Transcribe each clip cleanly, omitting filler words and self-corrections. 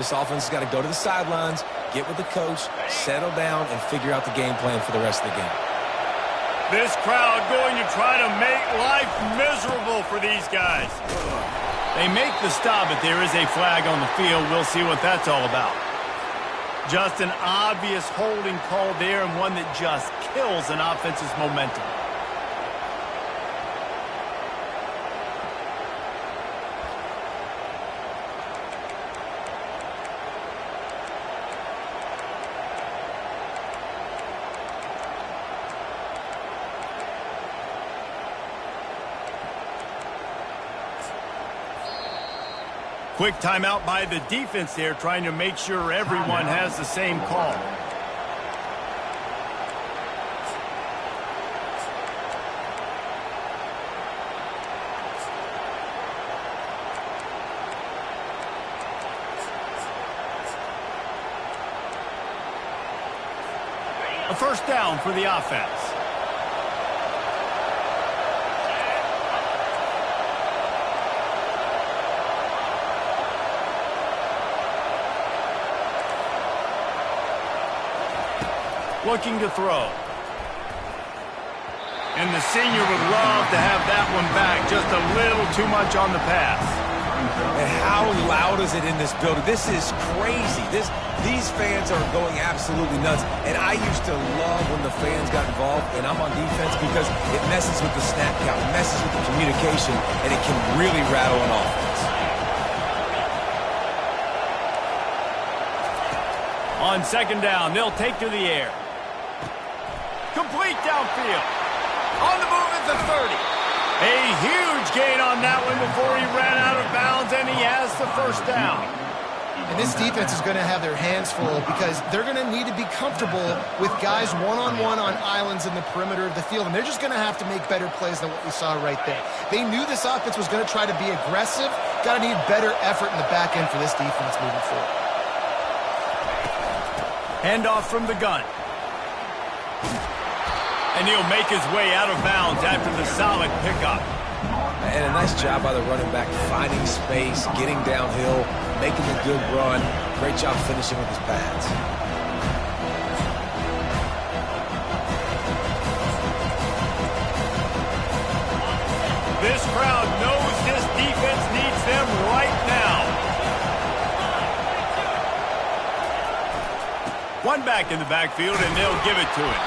This offense has got to go to the sidelines, get with the coach, settle down, and figure out the game plan for the rest of the game. This crowd going to try to make life miserable for these guys. They make the stop, but there is a flag on the field. We'll see what that's all about. Just an obvious holding call there, and one that just kills an offense's momentum. Quick timeout by the defense there, trying to make sure everyone has the same call. A first down for the offense. Looking to throw. And the senior would love to have that one back. Just a little too much on the pass. And how loud is it in this building? This is crazy. These fans are going absolutely nuts. And I used to love when the fans got involved, and I'm on defense, because it messes with the snap count, it messes with the communication, and it can really rattle an offense. On second down, they'll take to the air. Complete downfield. On the move at the 30. A huge gain on that one before he ran out of bounds, and he has the first down. And this defense is going to have their hands full, because they're going to need to be comfortable with guys one-on-one on islands in the perimeter of the field, and they're just going to have to make better plays than what we saw right there. They knew this offense was going to try to be aggressive. Got to need better effort in the back end for this defense moving forward. Handoff from the gun. And he'll make his way out of bounds after the solid pickup. And a nice job by the running back, finding space, getting downhill, making a good run. Great job finishing with his pads. This crowd knows this defense needs them right now. One back in the backfield, and they'll give it to him.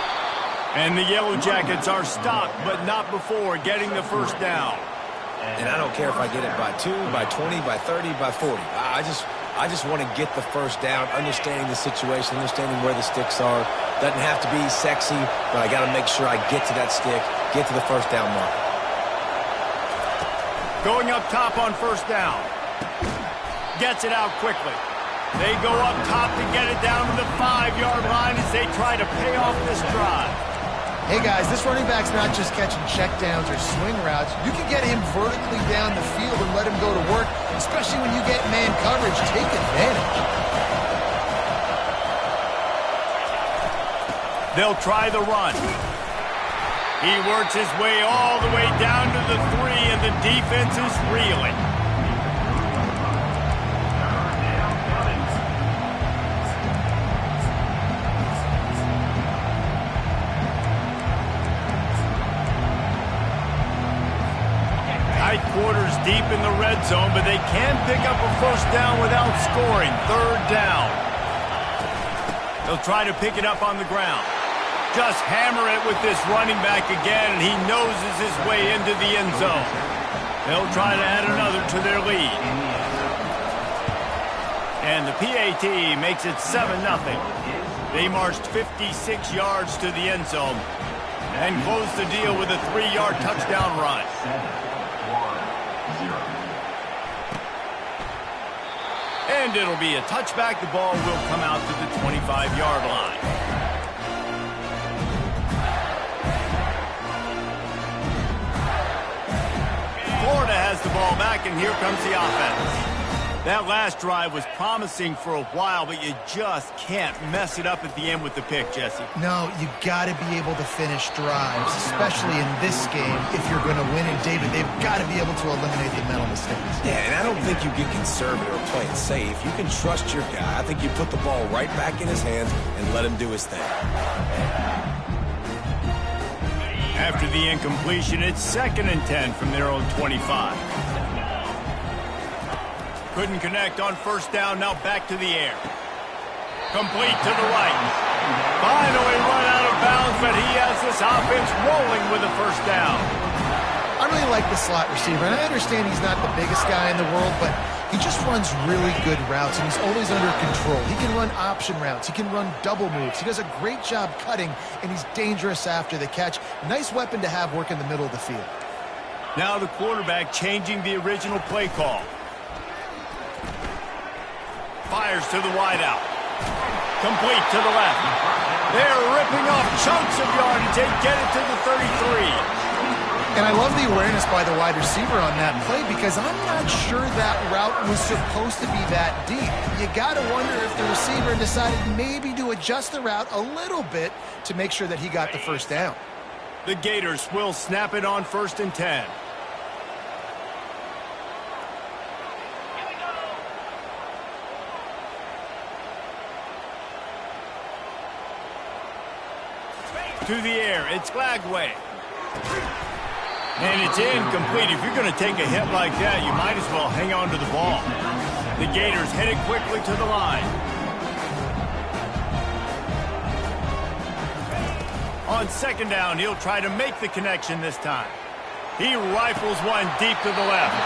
And the Yellow Jackets are stopped, but not before getting the first down. And I don't care if I get it by 2, by 20, by 30, by 40. I just want to get the first down, understanding the situation, understanding where the sticks are. Doesn't have to be sexy, but I got to make sure I get to that stick, get to the first down mark. Going up top on first down. Gets it out quickly. They go up top to get it down to the 5-yard line as they try to pay off this drive. Hey guys, this running back's not just catching checkdowns or swing routes. You can get him vertically down the field and let him go to work, especially when you get man coverage. Take advantage. They'll try the run. He works his way all the way down to the 3, and the defense is reeling. Quarters deep in the red zone, but they can pick up a first down without scoring. Third down. They'll try to pick it up on the ground. Just hammer it with this running back again, and he noses his way into the end zone. They'll try to add another to their lead. And the PAT makes it 7-0. They marched 56 yards to the end zone and closed the deal with a 3-yard touchdown run. And it'll be a touchback. The ball will come out to the 25-yard line. Florida has the ball back, and here comes the offense. That last drive was promising for a while, but you just can't mess it up at the end with the pick, Jesse. No, you got to be able to finish drives, especially in this game if you're going to win. And David, they've got to be able to eliminate the mental mistakes. Yeah, and I don't think you get conservative or play it safe. You can trust your guy. I think you put the ball right back in his hands and let him do his thing. After the incompletion, it's 2nd and 10 from their own 25. Couldn't connect on 1st down, now back to the air. Complete to the right. Finally run out of bounds, but he has this offense rolling with a 1st down. I really like the slot receiver, and I understand he's not the biggest guy in the world, but he just runs really good routes, and he's always under control. He can run option routes. He can run double moves. He does a great job cutting, and he's dangerous after the catch. Nice weapon to have work in the middle of the field. Now the quarterback changing the original play call. Fires to the wideout. Complete to the left. They're ripping off chunks of yardage. They get it to the 33. And I love the awareness by the wide receiver on that play because I'm not sure that route was supposed to be that deep. You got to wonder if the receiver decided maybe to adjust the route a little bit to make sure that he got the 1st down. The Gators will snap it on 1st and 10. To the air, it's Gotw. And it's incomplete. If you're going to take a hit like that, you might as well hang on to the ball. The Gators headed quickly to the line. On 2nd down, he'll try to make the connection this time. He rifles one deep to the left.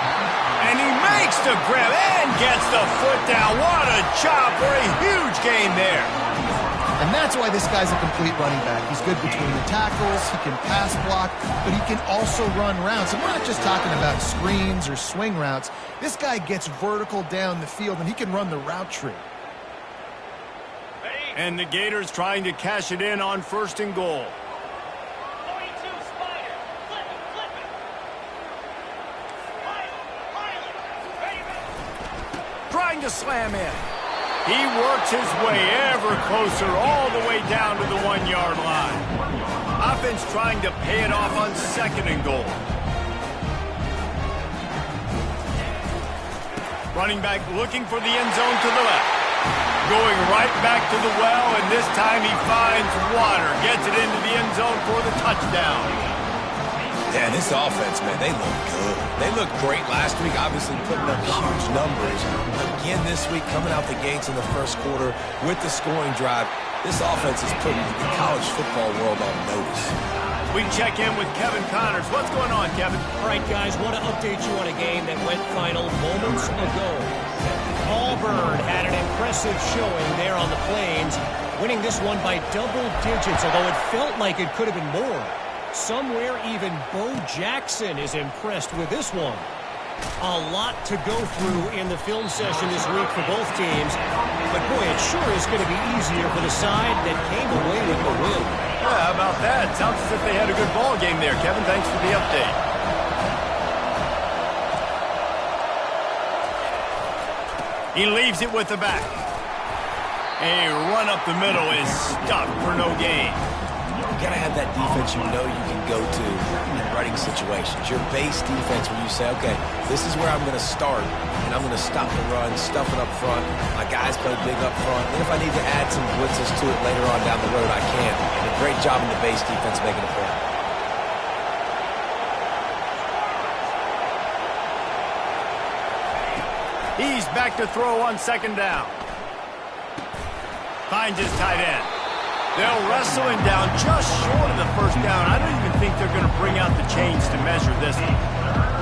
And he makes the grab and gets the foot down. What a job for a huge gain there. And that's why this guy's a complete running back. He's good between the tackles, he can pass block, but he can also run routes. And we're not just talking about screens or swing routes. This guy gets vertical down the field, and he can run the route tree. And the Gators trying to cash it in on 1st and goal. Trying to slam in. He works his way ever closer all the way down to the 1-yard line. Offense trying to pay it off on 2nd and goal. Running back looking for the end zone to the left. Going right back to the well, and this time he finds water. Gets it into the end zone for the touchdown. Yeah, this offense, man, they look good. They looked great last week, obviously putting up huge numbers. Again this week, coming out the gates in the 1st quarter with the scoring drive. This offense is putting the college football world on notice. We check in with Kevin Connors. What's going on, Kevin? All right, guys, want to update you on a game that went final moments ago. Auburn had an impressive showing there on the Plains, winning this one by double digits, although it felt like it could have been more. Somewhere even Bo Jackson is impressed with this one. A lot to go through in the film session this week for both teams. But boy, it sure is going to be easier for the side that came away with the win. Yeah, how about that? Sounds as if they had a good ball game there, Kevin. Thanks for the update. He leaves it with the back. A run up the middle is stuck for no gain. You got to have that defense you know you can go to in running situations. Your base defense where you say, okay, this is where I'm going to start, and I'm going to stop the run, stuff it up front. My guys play big up front. And if I need to add some blitzes to it later on down the road, I can. And a great job in the base defense making a play. He's back to throw on 2nd down. Finds his tight end. They'll wrestle him down just short of the 1st down. I don't even think they're going to bring out the chains to measure this one.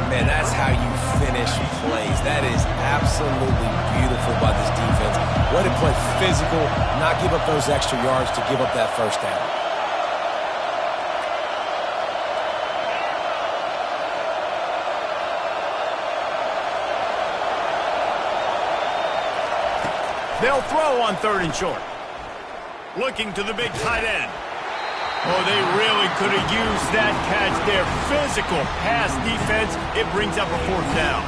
Man, that's how you finish plays. That is absolutely beautiful by this defense. Way to play physical, not give up those extra yards to give up that 1st down. They'll throw on 3rd and short. Looking to the big tight end. Oh, they really could have used that catch there. Physical pass defense. It brings up a 4th down.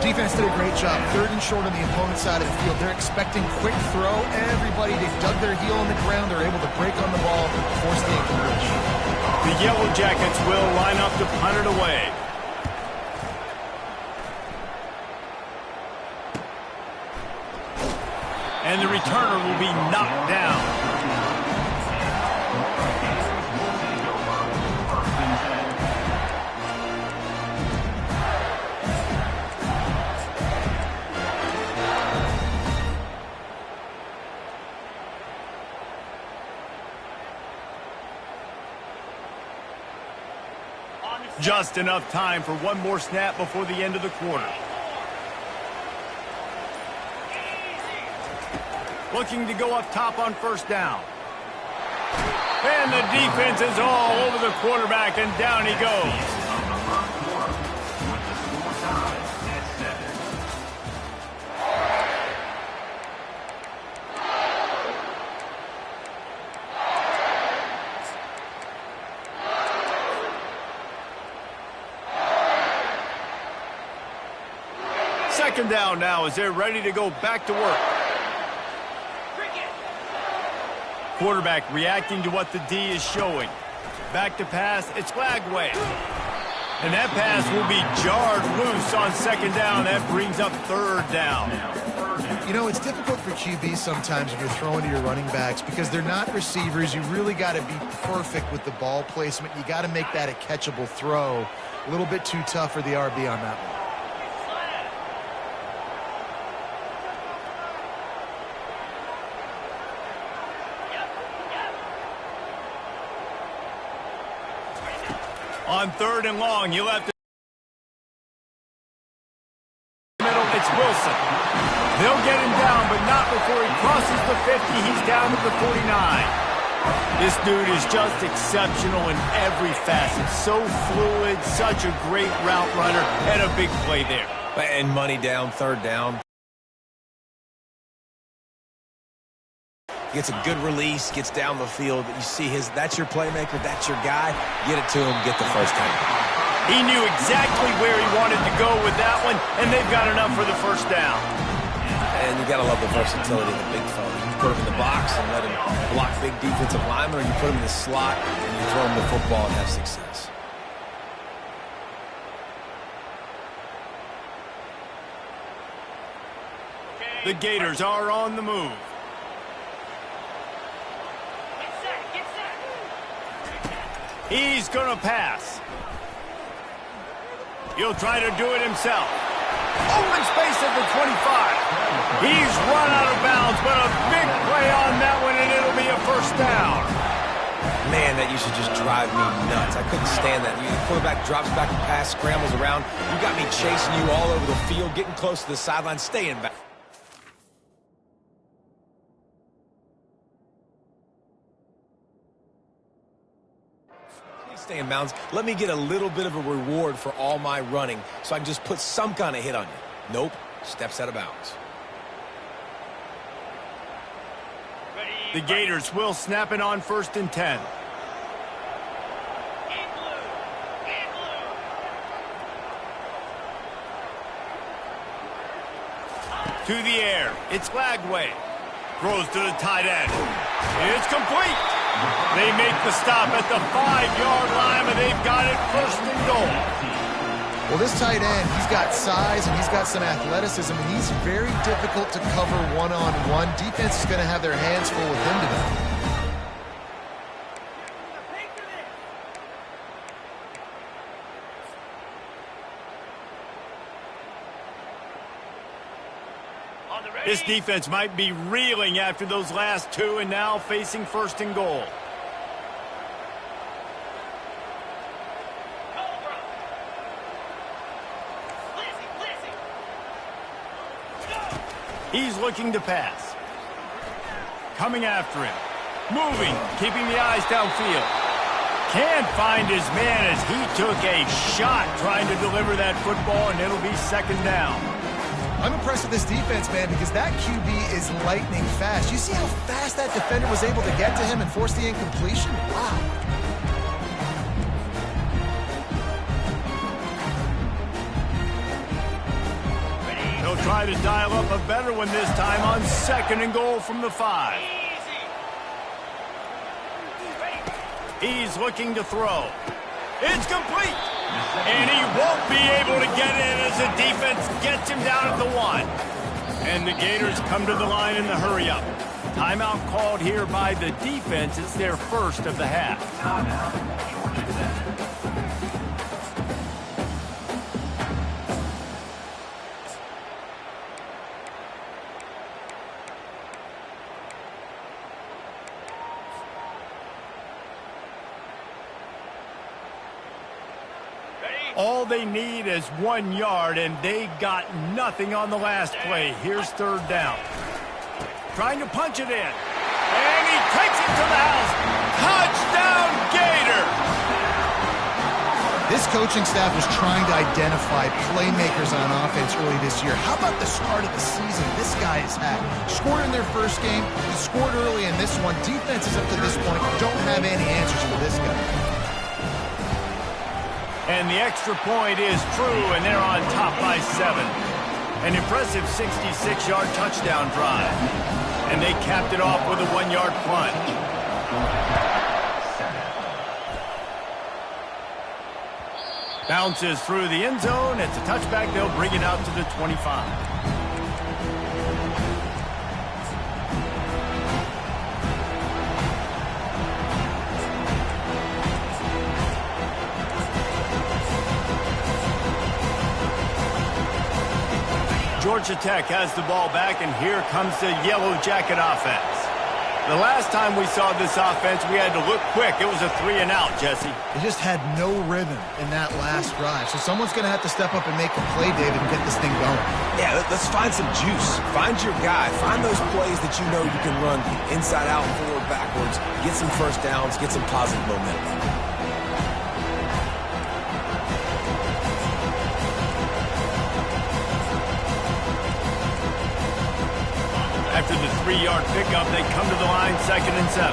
Defense did a great job. 3rd and short on the opponent's side of the field. They're expecting quick throw. Everybody, they dug their heel on the ground. They're able to break on the ball, force the incompletion. The Yellow Jackets will line up to punt it away. And the returner will be knocked down. Just enough time for one more snap before the end of the quarter. Looking to go up top on 1st down. And the defense is all over the quarterback, and down he goes. Second down now as they're ready to go back to work. Quarterback reacting to what the D is showing. Back to pass, it's Lagway. And that pass will be jarred loose on 2nd down. That brings up 3rd down. You know, it's difficult for QBs sometimes if you're throwing to your running backs because they're not receivers. You really got to be perfect with the ball placement. You got to make that a catchable throw. A little bit too tough for the RB on that one. On 3rd and long, you'll have to middle. It's Wilson. They'll get him down, but not before he crosses the 50. He's down to the 49. This dude is just exceptional in every facet. So fluid, such a great route runner, and a big play there. And money down, 3rd down. Gets a good release, gets down the field. You see that's your playmaker, that's your guy. Get it to him, get the 1st down. He knew exactly where he wanted to go with that one, and they've got enough for the 1st down. And you got to love the versatility of the big fella. You can put him in the box and let him block big defensive linemen, or you put him in the slot and you throw him the football and have success. The Gators are on the move. He's going to pass. He'll try to do it himself. Open space at the 25. He's run out of bounds, but a big play on that one, and it'll be a 1st down. Man, that used to just drive me nuts. I couldn't stand that. The quarterback drops back and pass, scrambles around. You got me chasing you all over the field, getting close to the sideline, staying back. Stay in bounds. Let me get a little bit of a reward for all my running so I can just put some kind of hit on you. Nope. Steps out of bounds. The Gators will snap it on 1st and 10. To the air. It's Lagway. Throws to the tight end. It's complete. They make the stop at the 5-yard line, and they've got it 1st and goal. Well, this tight end, he's got size and he's got some athleticism, and he's very difficult to cover one-on-one. Defense is going to have their hands full with him today. This defense might be reeling after those last 2 and now facing 1st and goal. He's looking to pass. Coming after him. Moving, keeping the eyes downfield. Can't find his man as he took a shot trying to deliver that football, and it'll be 2nd down. I'm impressed with this defense, man, because that QB is lightning fast. You see how fast that defender was able to get to him and force the incompletion? Wow. try to dial up a better one this time on 2nd and goal from the 5. He's looking to throw. It's complete. And he won't be able to get in as the defense gets him down at the 1. And the Gators come to the line in the hurry-up. Timeout called here by the defense. It's their first of the half. All they need is 1 yard, and they got nothing on the last play. Here's 3rd down. Trying to punch it in. And he takes it to the house. Touchdown, Gator! This coaching staff was trying to identify playmakers on offense early this year. How about the start of the season this guy has had? Scored in their first game. He scored early in this one. Defenses up to this point don't have any answers for this guy. And the extra point is true, and they're on top by 7. An impressive 66-yard touchdown drive. And they capped it off with a 1-yard plunge. Bounces through the end zone. It's a touchback. They'll bring it out to the 25. Georgia Tech has the ball back, and here comes the Yellow Jacket offense. The last time we saw this offense, we had to look quick. It was a 3-and-out, Jesse. They just had no rhythm in that last drive. So someone's going to have to step up and make a play, David, and get this thing going. Yeah, let's find some juice. Find your guy. Find those plays that you know you can run inside out, forward, backwards. Get some first downs. Get some positive momentum. After the 3-yard pickup, they come to the line 2nd and 7.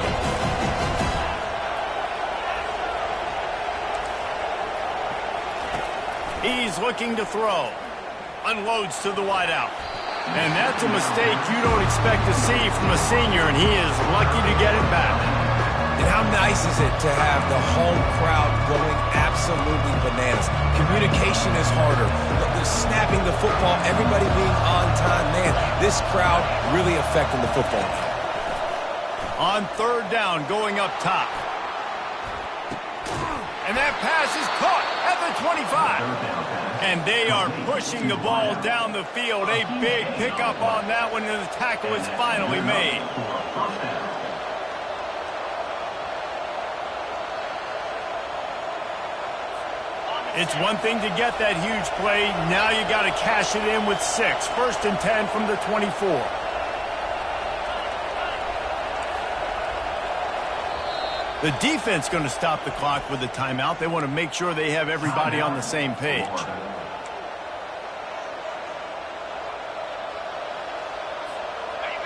He's looking to throw. Unloads to the wideout. And that's a mistake you don't expect to see from a senior, and he is lucky to get it back. And how nice is it to have the home crowd going absolutely bananas? Communication is harder. The snapping the football, everybody being on time. Man, this crowd really affecting the football. On 3rd down, going up top. And that pass is caught at the 25. And they are pushing the ball down the field. A big pickup on that one, and the tackle is finally made. It's one thing to get that huge play. Now you got to cash it in with 6. 1st and 10 from the 24. The defense going to stop the clock with a timeout. They want to make sure they have everybody on the same page.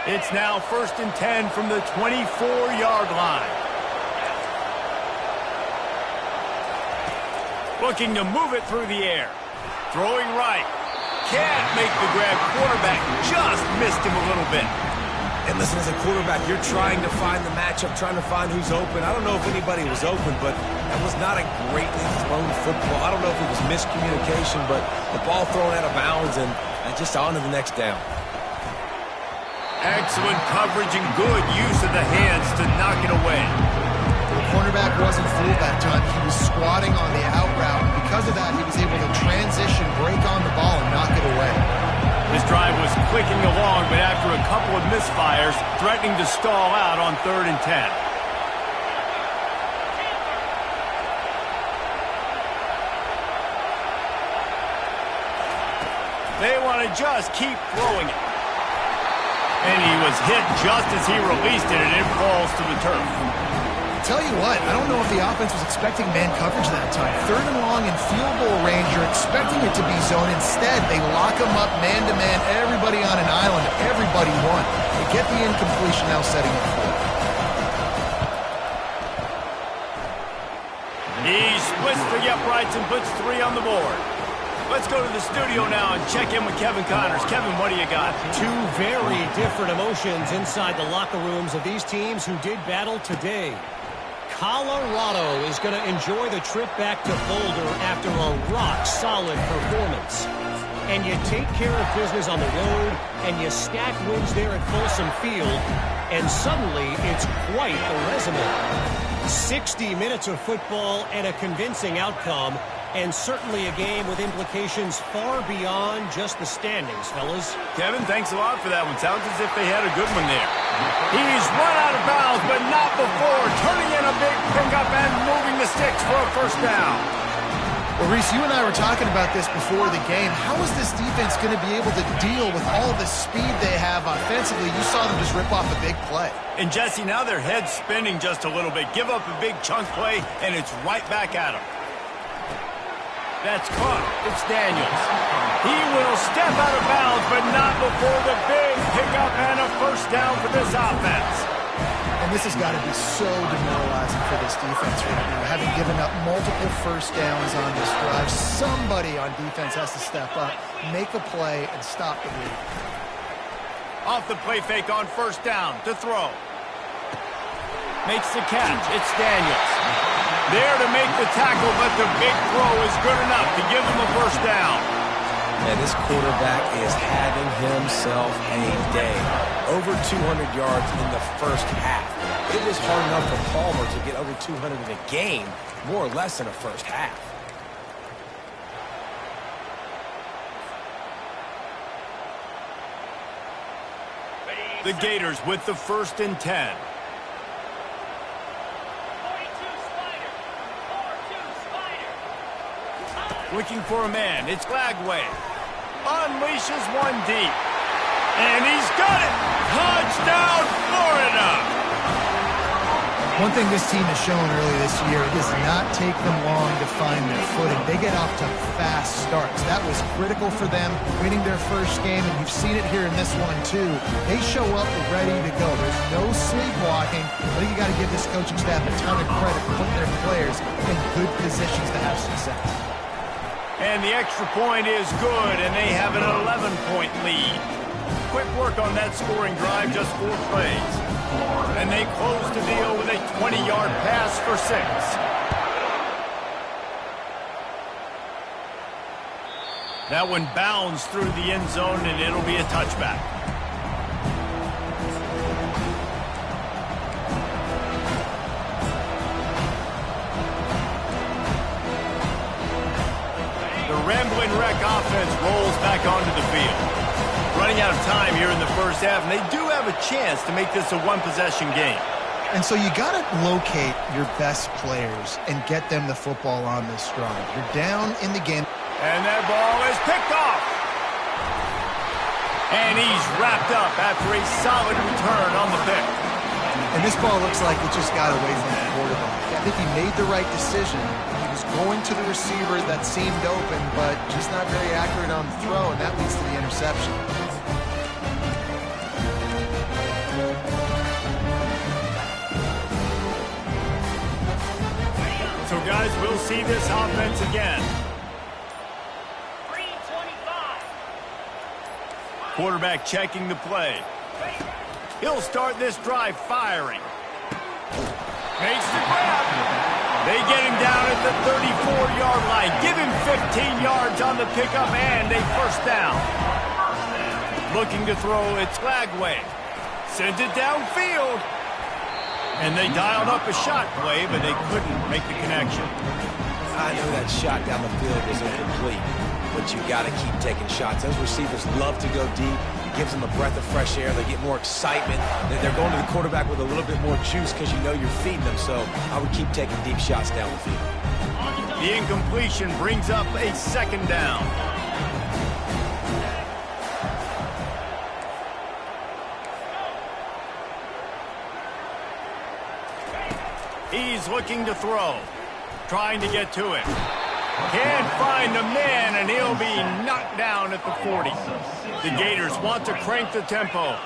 It's now 1st and 10 from the 24-yard line. Looking to move it through the air. Throwing right. Can't make the grab. Quarterback just missed him a little bit. And listen, as a quarterback, you're trying to find the matchup, trying to find who's open. I don't know if anybody was open, but that was not a greatly thrown football. I don't know if it was miscommunication, but the ball thrown out of bounds and just on to the next down. Excellent coverage and good use of the hands to knock it away. The cornerback wasn't fooled that time. He was squatting on the out route, and because of that, he was able to transition, break on the ball, and knock it away. This drive was clicking along, but after a couple of misfires, threatening to stall out on 3rd and 10. They want to just keep throwing it. And he was hit just as he released it, and it falls to the turf. Tell you what, I don't know if the offense was expecting man coverage that time. 3rd and long in field goal range, you're expecting it to be zone. Instead, they lock them up man-to-man, everybody on an island, everybody won. They get the incompletion now setting it forward. He splits the uprights and puts 3 on the board. Let's go to the studio now and check in with Kevin Connors. Kevin, what do you got? Two very different emotions inside the locker rooms of these teams who did battle today. Colorado is going to enjoy the trip back to Boulder after a rock-solid performance. And you take care of business on the road, and you stack wins there at Folsom Field, and suddenly it's quite a resume. 60 minutes of football and a convincing outcome, and certainly a game with implications far beyond just the standings, fellas. Kevin, thanks a lot for that one. Sounds as if they had a good one there. He's run out of bounds, but not before turning in a big pickup and moving the sticks for a first down. Well, Reese, you and I were talking about this before the game. How is this defense going to be able to deal with all the speed they have offensively? You saw them just rip off a big play. And Jesse, now their head's spinning just a little bit. Give up a big chunk play, and it's right back at them. That's caught. It's Daniels. He will step out of bounds, but not before the big pickup and a first down for this offense. And this has got to be so demoralizing for this defense right now. Having given up multiple first downs on this drive, somebody on defense has to step up, make a play, and stop the lead. Off the play fake on first down to throw. Makes the catch. It's Daniels. There to make the tackle, but the big throw is good enough to give them a first down. Man, this quarterback is having himself a day. Over 200 yards in the first half. It was hard enough for Palmer to get over 200 in a game, more or less in a first half. The Gators with the 1st and 10. Looking for a man. It's Gotw. Unleashes one deep. And he's got it. Touchdown, Florida. One thing this team has shown early this year, it does not take them long to find their footing. They get off to fast starts. That was critical for them, winning their first game, and you've seen it here in this one too. They show up ready to go. There's no sleepwalking. I think you got to give this coaching staff a ton of credit for putting their players in good positions to have success. And the extra point is good, and they have an 11-point lead. Quick work on that scoring drive, just 4 plays. And they close the deal with a 20-yard pass for 6. That one bounds through the end zone, and it'll be a touchback. The Rambling Wreck offense rolls back onto the field. Running out of time here in the first half, and they do have a chance to make this a one-possession game. And so you got to locate your best players and get them the football on this drive. You're down in the game. And that ball is picked off. And he's wrapped up after a solid return on the pick. And this ball looks like it just got away from the quarterback. I think he made the right decision. He was going to the receiver that seemed open, but just not very accurate on the throw, and that leads to the interception. So, guys, we'll see this offense again. 3:25. Quarterback checking the play. He'll start this drive firing. Makes the grab. They get him down at the 34-yard line. Give him 15 yards on the pickup and a first down. Looking to throw, it's Gotw. Sends it downfield. And they dialed up a shot play, but they couldn't make the connection. I know that shot down the field was incomplete, but you got to keep taking shots. Those receivers love to go deep. It gives them a breath of fresh air. They get more excitement. They're going to the quarterback with a little bit more juice because you know you're feeding them. So I would keep taking deep shots down the field. The incompletion brings up a 2nd down. He's looking to throw. Trying to get to it. Can't find a man, and he'll be knocked down at the 40. The Gators want to crank the tempo.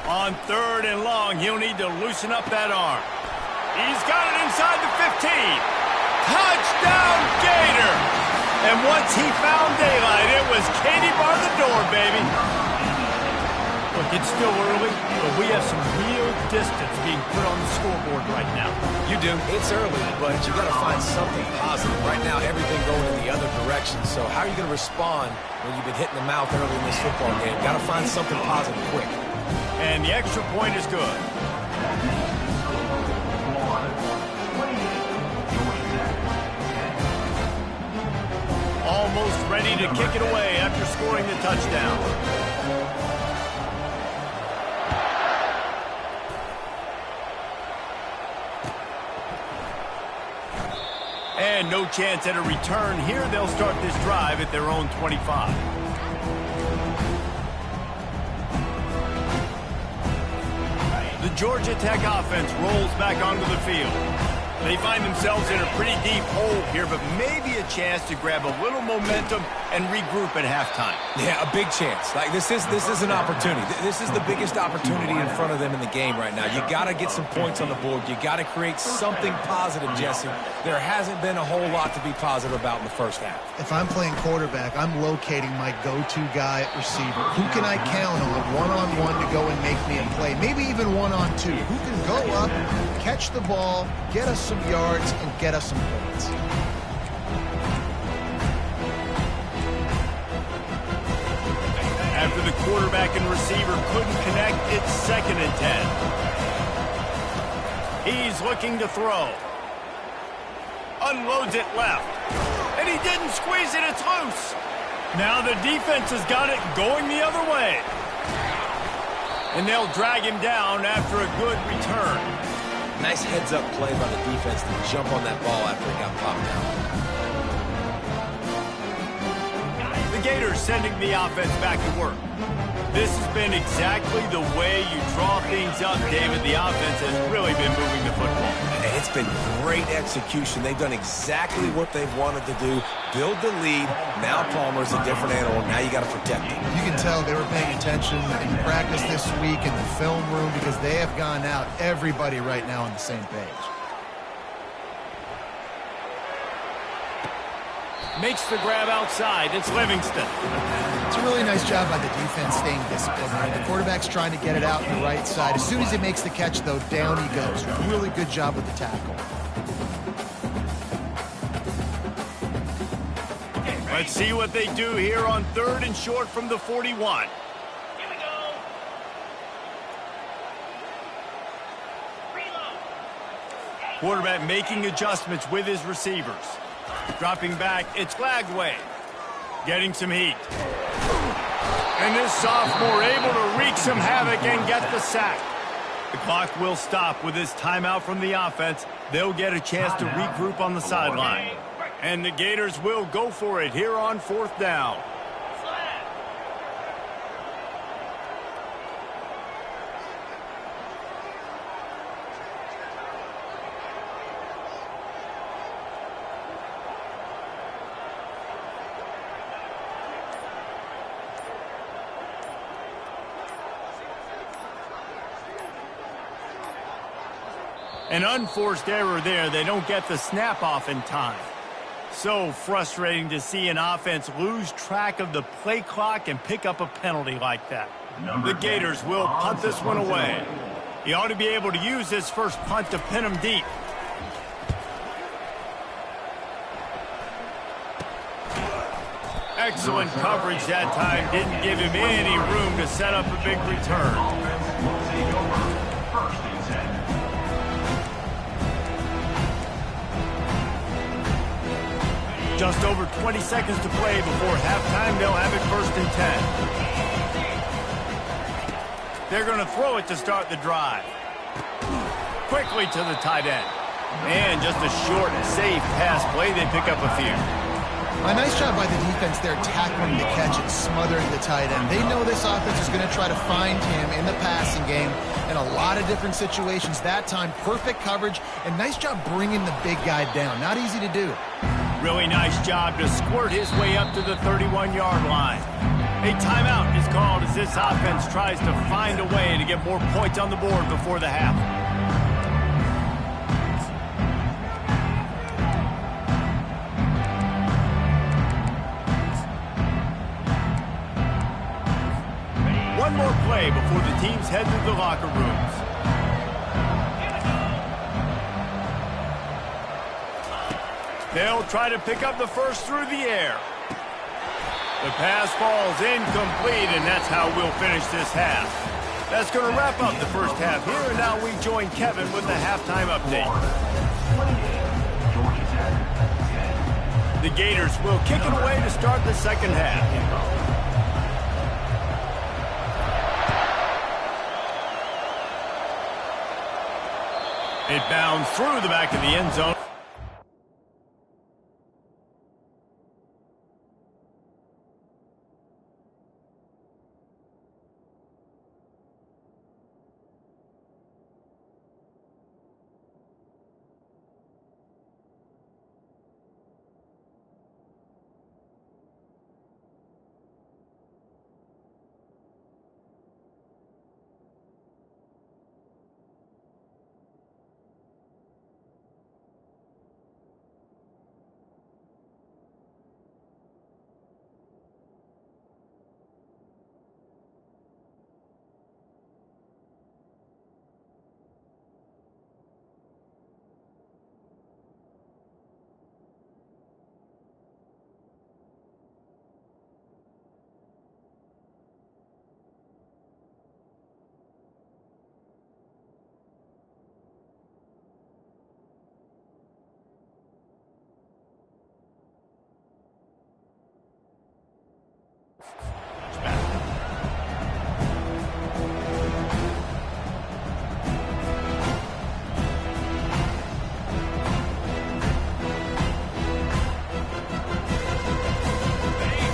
On 3rd and long, he'll need to loosen up that arm. He's got it inside the 15. Touchdown, Gator! And once he found daylight, it was Katie bar the door, baby. Look, it's still early, but we have some real distance being put on the scoreboard right now. You do. It's early, but you got to find something positive. Right now, everything going in the other direction. So how are you going to respond when you've been hitting the mouth early in this football game? Got to find something positive quick. And the extra point is good. Almost ready to kick it away after scoring the touchdown. And no chance at a return here. They'll start this drive at their own 25. The Georgia Tech offense rolls back onto the field. They find themselves in a pretty deep hole here, but maybe a chance to grab a little momentum and regroup at halftime. Yeah, a big chance. Like this is an opportunity. This is the biggest opportunity in front of them in the game right now. You got to get some points on the board. You got to create something positive, Jesse. There hasn't been a whole lot to be positive about in the first half. If I'm playing quarterback, I'm locating my go-to guy at receiver. Who can I count on one-on-one to go and make me a play? Maybe even one-on-two. Who can go up, catch the ball, get us some yards, and get us some points. After the quarterback and receiver couldn't connect, it's 2nd and 10. He's looking to throw. Unloads it left. And he didn't squeeze it, it's loose. Now the defense has got it going the other way. And they'll drag him down after a good return. Nice heads-up play by the defense to jump on that ball after it got popped out. The Gators sending the offense back to work. This has been exactly the way you draw things up, David. The offense has really been moving the football. It's been great execution. They've done exactly what they've wanted to do. Build the lead. Now Palmer's a different animal. Now you got to protect him. You can tell they were paying attention in practice this week in the film room because they have gone out, everybody right now on the same page. Makes the grab outside. It's Livingston. It's a really nice job by the defense staying disciplined. Right? The quarterback's trying to get it out on the right side. As soon as he makes the catch, though, down he goes. Really good job with the tackle. Let's see what they do here on 3rd and short from the 41. Quarterback making adjustments with his receivers. Dropping back, it's Gotw. Getting some heat. And this sophomore able to wreak some havoc and get the sack. The clock will stop with this timeout from the offense. They'll get a chance to regroup on the sideline. And the Gators will go for it here on 4th down. An unforced error there. They don't get the snap off in time. So frustrating to see an offense lose track of the play clock and pick up a penalty like that. The Gators will punt this one away. He ought to be able to use this first punt to pin him deep. Excellent coverage that time. Didn't give him any room to set up a big return. Just over 20 seconds to play before halftime. They'll have it 1st and 10. They're going to throw it to start the drive. Quickly to the tight end. And just a short, safe pass play. They pick up a few. A nice job by the defense there tackling the catch and smothering the tight end. They know this offense is going to try to find him in the passing game in a lot of different situations. That time, perfect coverage and nice job bringing the big guy down. Not easy to do. Really nice job to squirt his way up to the 31-yard line. A timeout is called as this offense tries to find a way to get more points on the board before the half. one more play before the teams head to the locker rooms. They'll try to pick up the first through the air. The pass falls incomplete, and that's how we'll finish this half. That's going to wrap up the first half here, and now we join Kevin with the halftime update. The Gators will kick it away to start the second half. It bounds through the back of the end zone.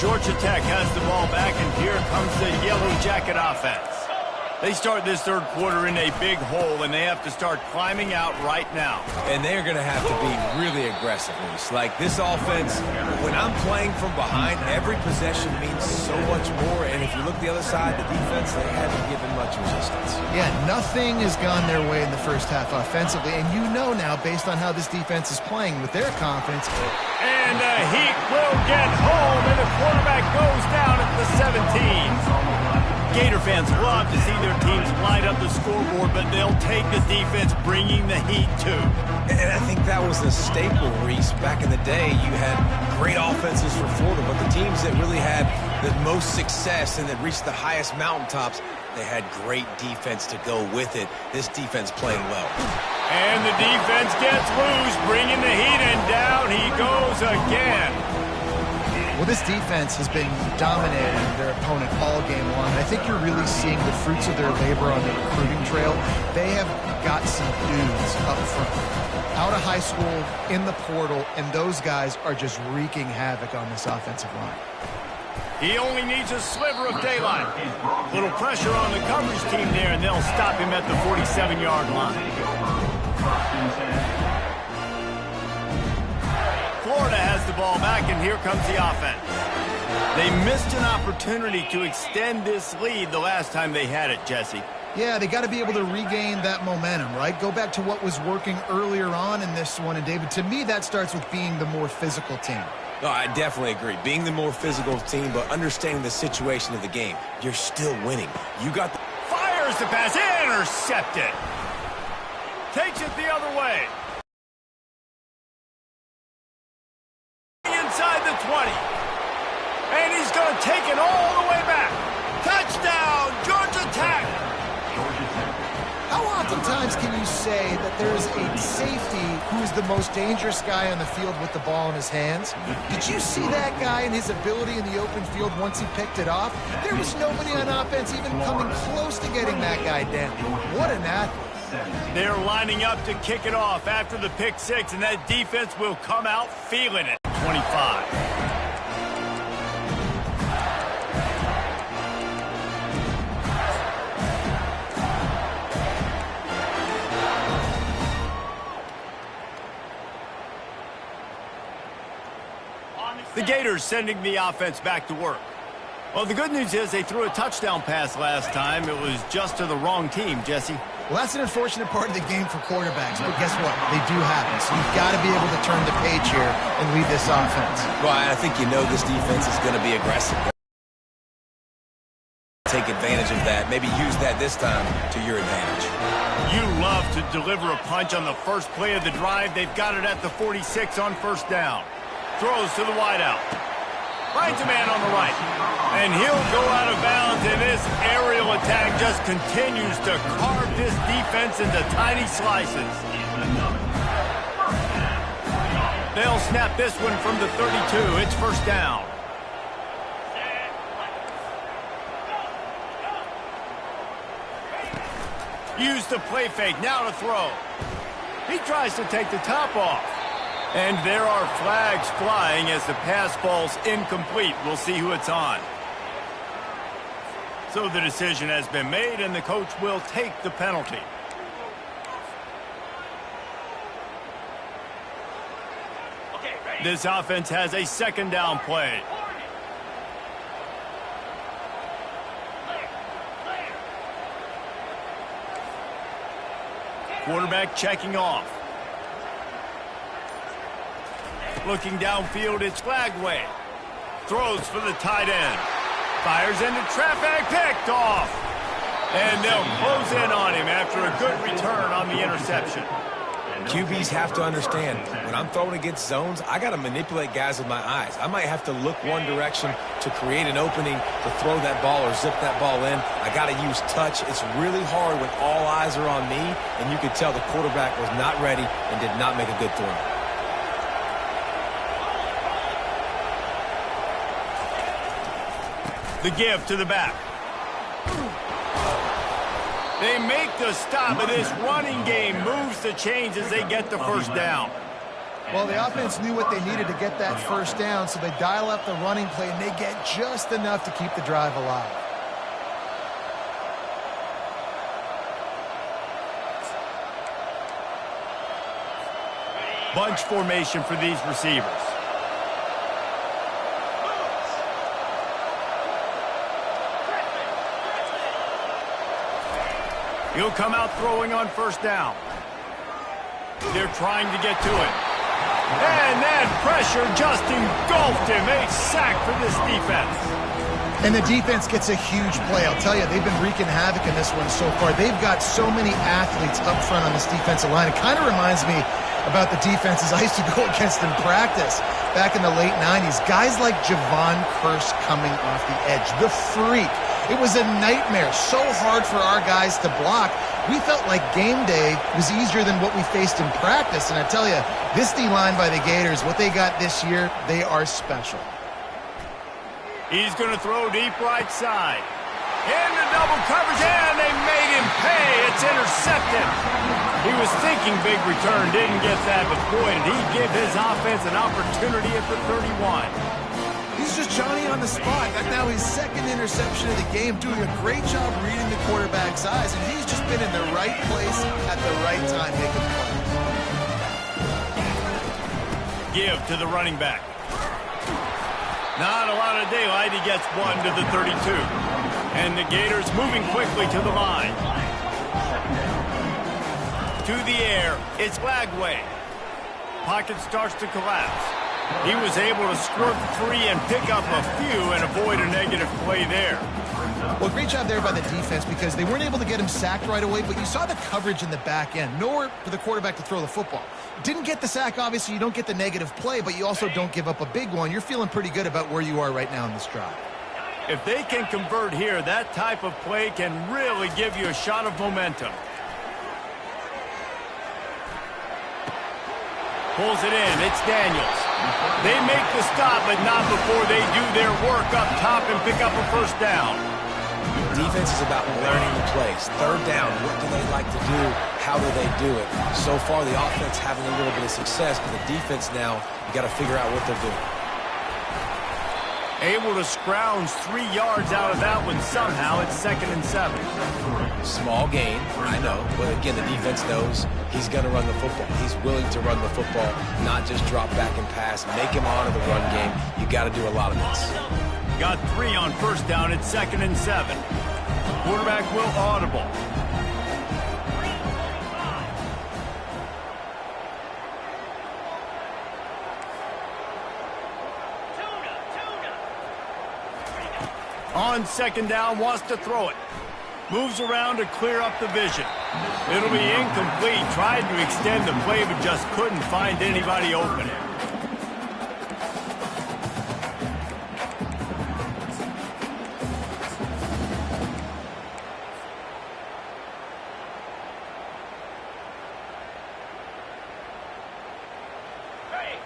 Georgia Tech has the ball back, and here comes the Yellow Jacket offense. They start this third quarter in a big hole, and they have to start climbing out right now. And they're going to have to be really aggressive, Reese. Like this offense, when I'm playing from behind, every possession means so much more. And if you look the other side, the defense, they haven't given much resistance. Yeah, nothing has gone their way in the first half offensively. And you know now, based on how this defense is playing with their confidence. And the Heat will get home, and the quarterback goes down at the 17. Gator fans love to see their teams light up the scoreboard, but they'll take the defense bringing the heat too. And I think that was a staple, Reese. Back in the day, you had great offenses for Florida, but the teams that really had the most success and that reached the highest mountaintops, they had great defense to go with it. This defense playing well. And the defense gets loose, bringing the heat, and down he goes again. Well, this defense has been dominating their opponent all game long. And I think you're really seeing the fruits of their labor on the recruiting trail. They have got some dudes up front, out of high school, in the portal, and those guys are just wreaking havoc on this offensive line. He only needs a sliver of daylight. Little pressure on the coverage team there, and they'll stop him at the 47-yard line. Florida has the ball back, and here comes the offense. They missed an opportunity to extend this lead the last time they had it, Jesse. Yeah, they got to be able to regain that momentum, right? Go back to what was working earlier on in this one. And, David, to me, that starts with being the more physical team. No, I definitely agree. Being the more physical team, but understanding the situation of the game. You're still winning. You got the... Fires the pass, intercepted. Takes it the other way. Inside the 20. And he's going to take it all the way back. Touchdown, Georgia Tech. How oftentimes can you say that there's a safety who is the most dangerous guy on the field with the ball in his hands? Did you see that guy and his ability in the open field once he picked it off? There was nobody on offense even coming close to getting that guy down. What an athlete. They're lining up to kick it off after the pick six, and that defense will come out feeling it. 25. The Gators sending the offense back to work. Well, the good news is they threw a touchdown pass last time. It was just to the wrong team, Jesse. Well, that's an unfortunate part of the game for quarterbacks, but guess what? They do happen, so you've got to be able to turn the page here and lead this offense. Well, I think you know this defense is going to be aggressive. take advantage of that. Maybe use that this time to your advantage. You love to deliver a punch on the first play of the drive. They've got it at the 46 on first down. Throws to the wideout. Finds a man on the right. And he'll go out of bounds, and this aerial attack just continues to carve this defense into tiny slices. They'll snap this one from the 32. It's first down. Use the play fake, now to throw. He tries to take the top off. And there are flags flying as the pass falls incomplete. We'll see who it's on. So the decision has been made, and the coach will take the penalty. This offense has a second down play. Quarterback checking off. Looking downfield, it's Gotw. Throws for the tight end. Fires into traffic, picked off. And they'll close in on him after a good return on the interception. QBs have to understand, when I'm throwing against zones, I got to manipulate guys with my eyes. I might have to look one direction to create an opening to throw that ball or zip that ball in. I got to use touch. It's really hard when all eyes are on me, and you could tell the quarterback was not ready and did not make a good throw. The give to the back. They make the stop, and this running game moves the chains as they get the first down. Well, the offense knew what they needed to get that first down, so they dial up the running play, and they get just enough to keep the drive alive. Bunch formation for these receivers. He'll come out throwing on first down. They're trying to get to it. And that pressure just engulfed him. A sack for this defense. And the defense gets a huge play. I'll tell you, they've been wreaking havoc in this one so far. They've got so many athletes up front on this defensive line. It kind of reminds me about the defenses I used to go against in practice back in the late 90s. Guys like Javon Curse coming off the edge. The freak. It was a nightmare. So hard for our guys to block. We felt like game day was easier than what we faced in practice. And I tell you, this D-line by the Gators, what they got this year, they are special. He's going to throw deep right side. Into double coverage, and they made him pay. It's intercepted. He was thinking big return, didn't get that, but boy, did he give his offense an opportunity at the 31. He's just Johnny on the spot. That's now his second interception of the game, doing a great job reading the quarterback's eyes, and he's just been in the right place at the right time making plays. Give to the running back. Not a lot of daylight. He gets one to the 32. And the Gators moving quickly to the line. To the air, it's Gotw. Pocket starts to collapse. He was able to squirt free and pick up a few and avoid a negative play there. Well, great job there by the defense because they weren't able to get him sacked right away, but you saw the coverage in the back end. Nowhere for the quarterback to throw the football. Didn't get the sack, obviously. You don't get the negative play, but you also don't give up a big one. You're feeling pretty good about where you are right now in this drive. If they can convert here, that type of play can really give you a shot of momentum. Pulls it in. It's Daniels. They make the stop, but not before they do their work up top and pick up a first down. Defense is about learning the plays. Third down, what do they like to do? How do they do it? So far, the offense having a little bit of success, but the defense now, you got to figure out what they're doing. Able to scrounge 3 yards out of that one somehow. It's 2nd and 7. Small gain, I know, but again, the defense knows he's going to run the football. He's willing to run the football, not just drop back and pass. Make him honor the run game. You got to do a lot of this. Got 3 on first down. It's 2nd and 7. Quarterback will audible. On second down, wants to throw it. Moves around to clear up the vision. It'll be incomplete. Tried to extend the play, but just couldn't find anybody open.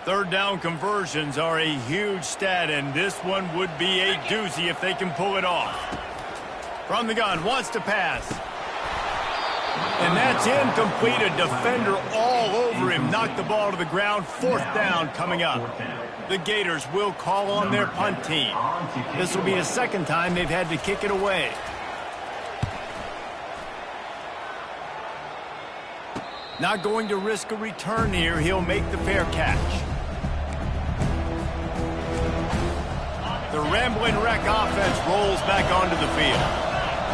Third down conversions are a huge stat, and this one would be a doozy if they can pull it off. From the gun, wants to pass. And that's incomplete. A defender all over him. Knocked the ball to the ground. Fourth down coming up. The Gators will call on their punt team. This will be the second time they've had to kick it away. Not going to risk a return here. He'll make the fair catch. The Rambling Wreck offense rolls back onto the field.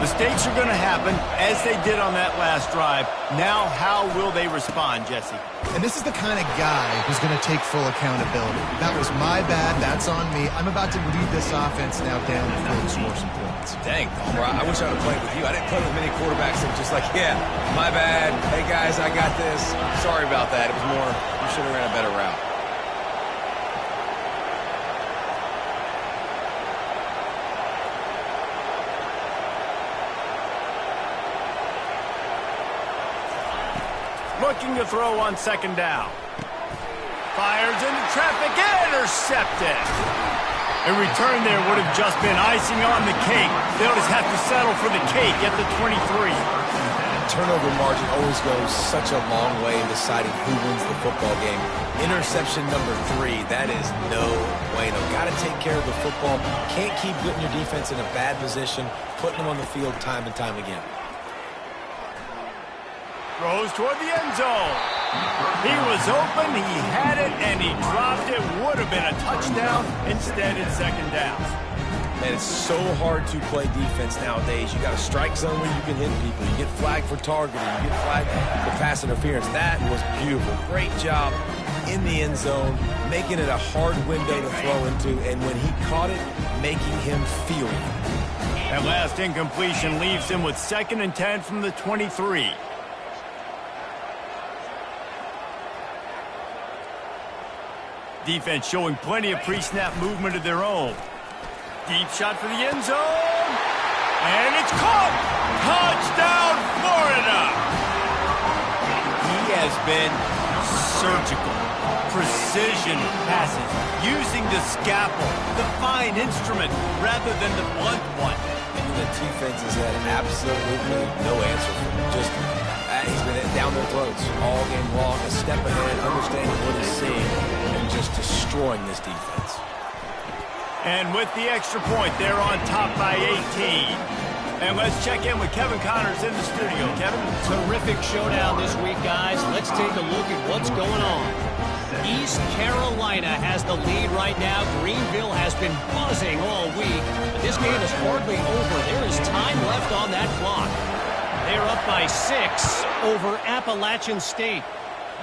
Mistakes are going to happen, as they did on that last drive. Now, how will they respond, Jesse? And this is the kind of guy who's going to take full accountability. That was my bad. That's on me. I'm about to lead this offense now down the field and score some points. Dang, Palmer, I wish I would have played with you. I didn't play with many quarterbacks that were just like, yeah, my bad. Hey, guys, I got this. Sorry about that. It was more, you should have ran a better route. Looking to throw on second down. Fires into traffic, intercepted. A return there would have just been icing on the cake. They'll just have to settle for the cake at the 23. Turnover margin always goes such a long way in deciding who wins the football game. Interception number 3, that is no bueno. Got to take care of the football. Can't keep putting your defense in a bad position, putting them on the field time and time again. Throws toward the end zone. He was open, he had it, and he dropped it. Would have been a touchdown. Instead, it's second down. Man, it's so hard to play defense nowadays. You got a strike zone where you can hit people. You get flagged for targeting. You get flagged for pass interference. That was beautiful. Great job in the end zone, making it a hard window to throw into, and when he caught it, making him feel it. That last incompletion leaves him with 2nd and 10 from the 23. Defense showing plenty of pre-snap movement of their own. Deep shot for the end zone. And it's caught! Touchdown, Florida! He has been surgical. Precision passes. Using the scalpel, the fine instrument, rather than the blunt one. And the defense has had absolutely no answer for him. Just, he's been down their throats all game long, a step ahead, understanding what he's seeing, and just destroying this defense. And with the extra point, they're on top by 18. And let's check in with Kevin Connors in the studio. Kevin? Terrific showdown this week, guys. Let's take a look at what's going on. East Carolina has the lead right now. Greenville has been buzzing all week. But this game is hardly over. There is time left on that clock. They're up by 6 over Appalachian State.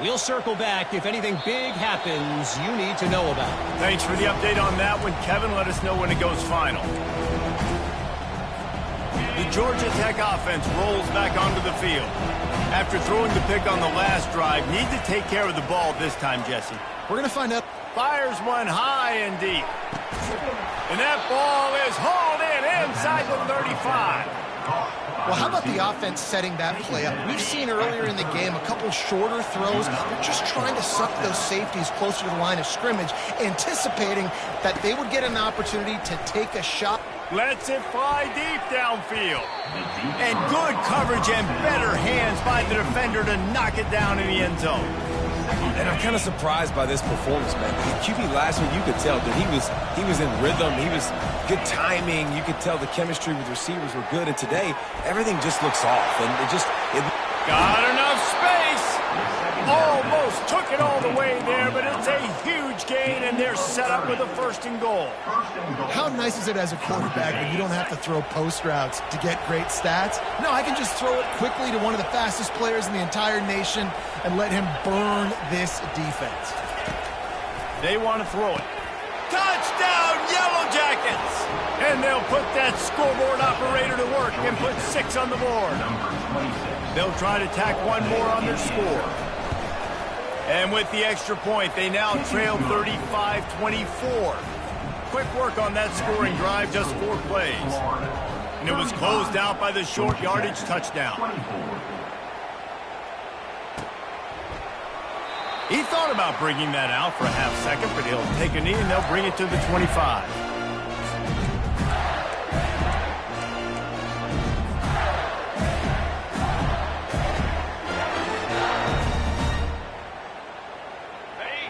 We'll circle back if anything big happens you need to know about. Thanks for the update on that one, Kevin. Let us know when it goes final. The Georgia Tech offense rolls back onto the field. After throwing the pick on the last drive, need to take care of the ball this time, Jesse. We're going to find out. Fires one high and deep. And that ball is hauled in inside the 35. Well, how about the offense setting that play up? We've seen earlier in the game a couple shorter throws. They're just trying to suck those safeties closer to the line of scrimmage, anticipating that they would get an opportunity to take a shot. Lets it fly deep downfield. And good coverage and better hands by the defender to knock it down in the end zone. And I'm kind of surprised by this performance, man. The QB last week, you could tell that he was in rhythm. He was good timing. You could tell the chemistry with receivers were good. And today, everything just looks off. And it got enough space. Almost took it all the way there, but it's a huge gain, and they're set up with a 1st and goal. How nice is it as a quarterback when you don't have to throw post routes to get great stats? No, I can just throw it quickly to one of the fastest players in the entire nation and let him burn this defense. They want to throw it. Touchdown, Yellow Jackets! And they'll put that scoreboard operator to work and put 6 on the board. They'll try to tack one more on their score. And with the extra point, they now trail 35-24. Quick work on that scoring drive, just 4 plays. And it was closed out by the short yardage touchdown. He thought about bringing that out for a half second, but he'll take a knee and they'll bring it to the 25.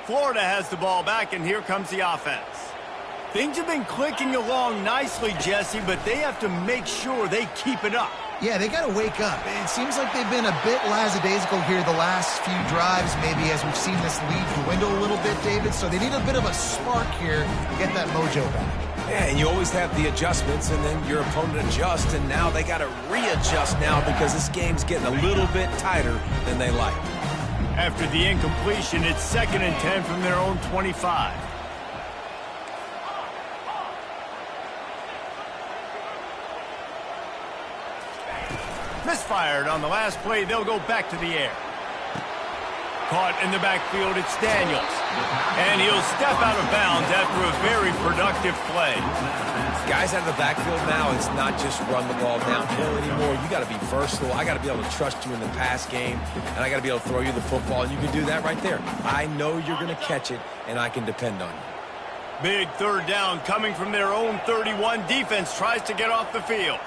Florida has the ball back, and here comes the offense. Things have been clicking along nicely, Jesse, but they have to make sure they keep it up. Yeah, they got to wake up. It seems like they've been a bit lackadaisical here the last few drives, maybe as we've seen this lead dwindle a little bit, David. So they need a bit of a spark here to get that mojo back. Yeah, and you always have the adjustments, and then your opponent adjusts, and now they got to readjust now because this game's getting a little bit tighter than they like. After the incompletion, it's 2nd and 10 from their own 25. Misfired on the last play. They'll go back to the air. Caught in the backfield, it's Daniels. And he'll step out of bounds after a very productive play. Guys out of the backfield now, it's not just run the ball downhill anymore. You got to be versatile. I got to be able to trust you in the pass game, and I got to be able to throw you the football, and you can do that right there. I know you're going to catch it, and I can depend on you. Big 3rd down coming from their own 31. Defense tries to get off the field.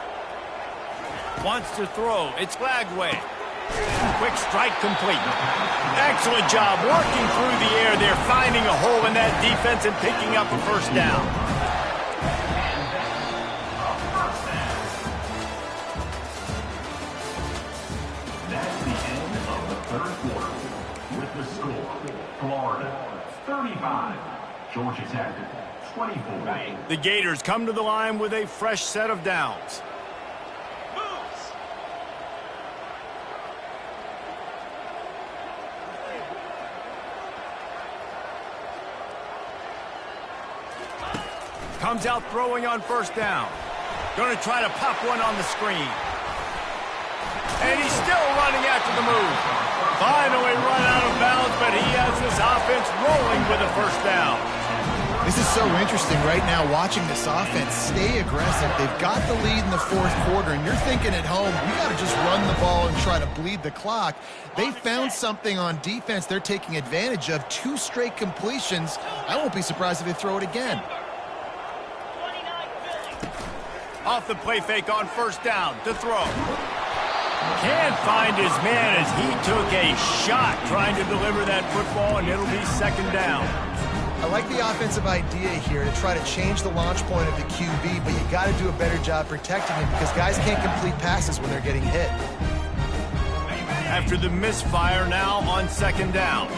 Wants to throw. It's Lagway. Quick strike complete. Excellent job working through the air. They're finding a hole in that defense and picking up a 1st down. That's the end of the 3rd quarter. With the score, Florida 35, Georgia Tech 24. The Gators come to the line with a fresh set of downs. Comes out throwing on 1st down. Going to try to pop one on the screen. And he's still running after the move. Finally run out of bounds, but he has this offense rolling with a 1st down. This is so interesting right now watching this offense stay aggressive. They've got the lead in the 4th quarter, and you're thinking at home, we got to just run the ball and try to bleed the clock. They found something on defense they're taking advantage of. 2 straight completions. I won't be surprised if they throw it again. Off the play fake on 1st down to throw. Can't find his man as he took a shot trying to deliver that football, and it'll be 2nd down. I like the offensive idea here to try to change the launch point of the QB, but you got to do a better job protecting him because guys can't complete passes when they're getting hit. After the misfire, now on 2nd down.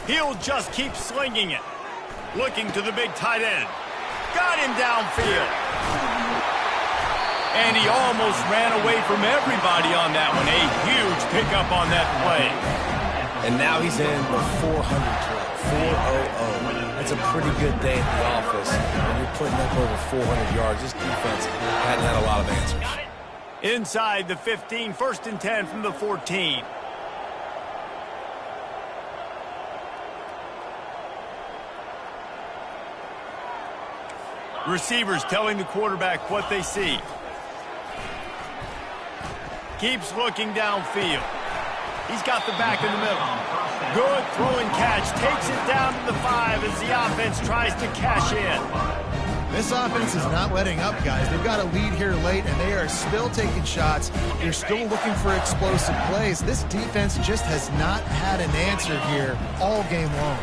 He'll just keep slinging it. Looking to the big tight end. Got him downfield. And he almost ran away from everybody on that one. A huge pickup on that play. And now he's in the 400 club, 400. That's a pretty good day at the office. When you're putting up over 400 yards, this defense hadn't had a lot of answers. Inside the 15, 1st and 10 from the 14. Receivers telling the quarterback what they see. Keeps looking downfield. He's got the back in the middle. Good throwing catch. Takes it down to the 5 as the offense tries to cash in. This offense is not letting up, guys. They've got a lead here late, and they are still taking shots. They're still looking for explosive plays. This defense just has not had an answer here all game long.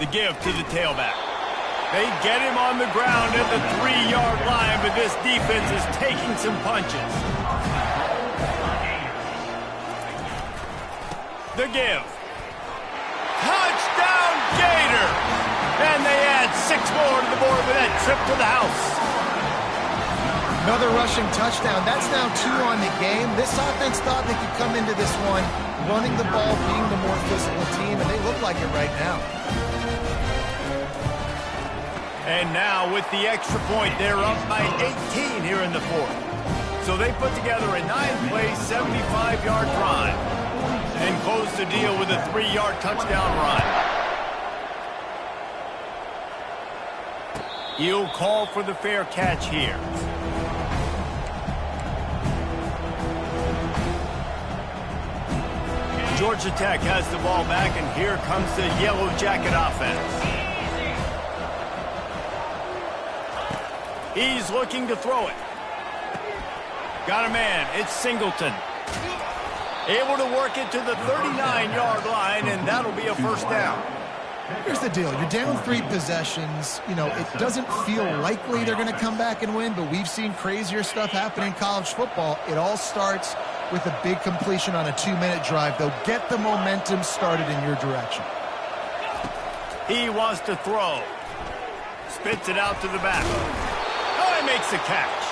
The give to the tailback. They get him on the ground at the 3-yard line, but this defense is taking some punches. The give. Touchdown, Gator! And they add 6 more to the board with that trip to the house. Another rushing touchdown. That's now 2 on the game. This offense thought they could come into this one running the ball, being the more physical team, and they look like it right now. And now with the extra point, they're up by 18 here in the fourth. So they put together a 9-play, 75-yard drive and close the deal with a 3-yard touchdown run. He'll call for the fair catch here. Georgia Tech has the ball back, and here comes the Yellow Jacket offense. He's looking to throw it. Got a man. It's Singleton. Able to work it to the 39-yard line, and that'll be a first down. Here's the deal. You're down 3 possessions. You know, it doesn't feel likely they're going to come back and win, but we've seen crazier stuff happen in college football. It all starts with a big completion on a 2-minute drive. They'll get the momentum started in your direction. He wants to throw. Spits it out to the back. Oh, he makes the catch.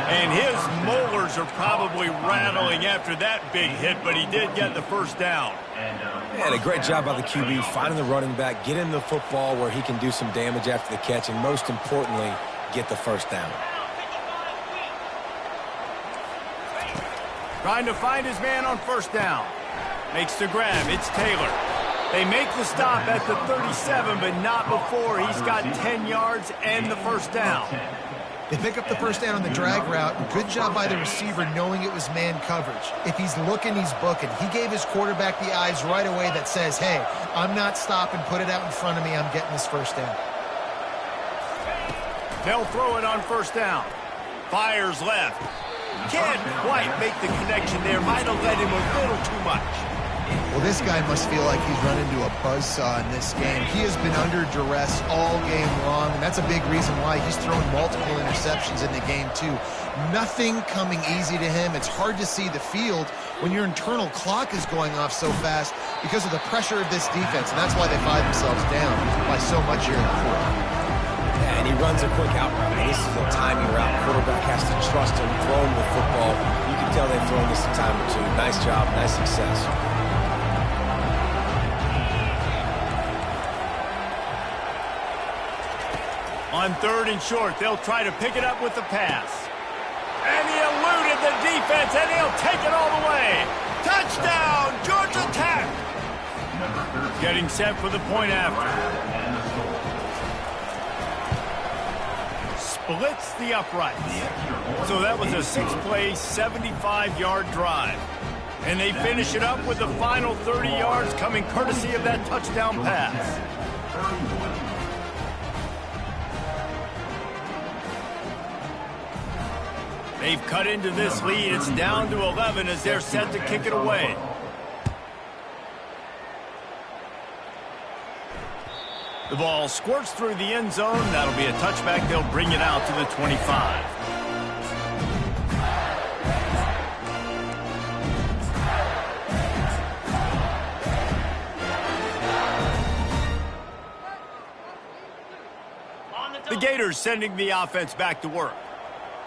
And his molars are probably rattling after that big hit, but he did get the first down. And a great job by the QB, finding the running back, get him the football where he can do some damage after the catch, and most importantly, get the first down. Trying to find his man on first down. Makes the grab. It's Taylor. They make the stop at the 37, but not before he's got 10 yards and the first down. They pick up the first down on the drag route. Good job by the receiver knowing it was man coverage. If he's looking, he's booking. He gave his quarterback the eyes right away that says, hey, I'm not stopping. Put it out in front of me. I'm getting this first down. They'll throw it on first down. Fires left. Can't quite make the connection there. Might have led him a little too much. Well, this guy must feel like he's run into a buzzsaw in this game. He has been under duress all game long, and that's a big reason why he's thrown multiple interceptions in the game, too. Nothing coming easy to him. It's hard to see the field when your internal clock is going off so fast because of the pressure of this defense, and that's why they find themselves down by so much here in the fourth. Yeah, and he runs a quick out route. This is a timing route. Quarterback has to trust him, throw him the football. You can tell they've thrown this a time or two. Nice job, nice success. On 3rd and short, they'll try to pick it up with the pass. And he eluded the defense, and he'll take it all the way. Touchdown, Georgia Tech! Getting set for the point after. Splits the uprights. So that was a 6-play, 75-yard drive. And they finish it up with the final 30 yards coming courtesy of that touchdown pass. They've cut into this lead. It's down to 11 as they're set to kick it away. The ball squirts through the end zone. That'll be a touchback. They'll bring it out to the 25. The Gators sending the offense back to work.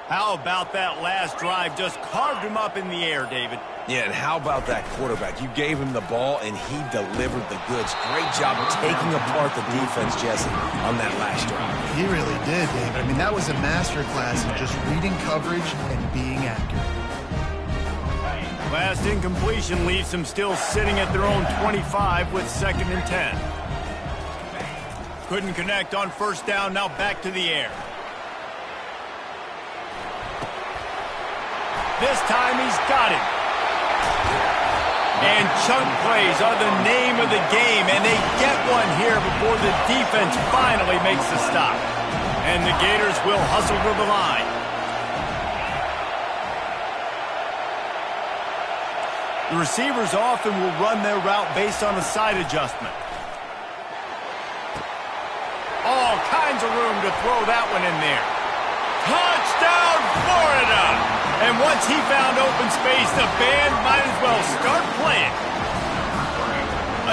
How about that last drive? Just carved him up in the air, David. Yeah, and how about that quarterback? You gave him the ball, and he delivered the goods. Great job taking apart the defense, Jesse, on that last drive. He really did, David. I mean, that was a masterclass in just reading coverage and being accurate. Last incompletion leaves them still sitting at their own 25 with 2nd and 10. Couldn't connect on first down. Now back to the air. This time he's got it. And chunk plays are the name of the game, and they get one here before the defense finally makes the stop. And the Gators will hustle to the line. The receivers often will run their route based on a side adjustment. All kinds of room to throw that one in there. Touchdown, Florida! And once he found open space, the band might as well start playing.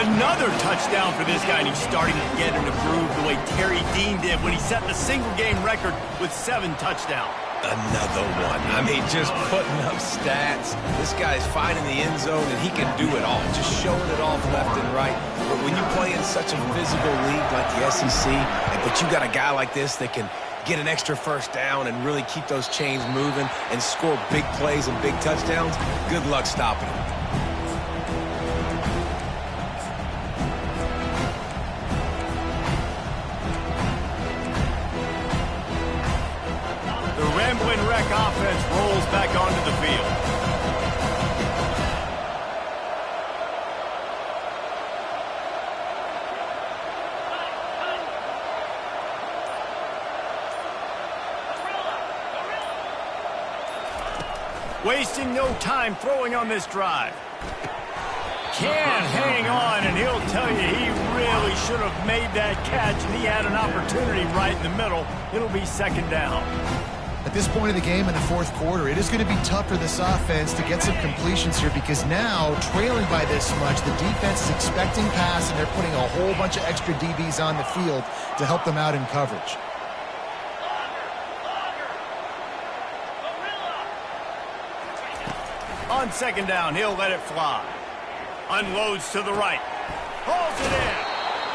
Another touchdown for this guy, and he's starting to get in the groove the way Terry Dean did when he set the single-game record with 7 touchdowns. Another one. I mean, just putting up stats. This guy's finding the end zone, and he can do it all. Just showing it off left and right. But when you play in such a physical league like the SEC, but you got a guy like this that can get an extra first down and really keep those chains moving and score big plays and big touchdowns, good luck stopping him. Wreck offense rolls back onto the field. Wasting no time throwing on this drive. Can't hang on, and he'll tell you he really should have made that catch, and he had an opportunity right in the middle. It'll be second down. At this point of the game in the fourth quarter, it is going to be tough for this offense to get some completions here because now, trailing by this much, the defense is expecting pass, and they're putting a whole bunch of extra DBs on the field to help them out in coverage. On second down, he'll let it fly. Unloads to the right. Holds it in.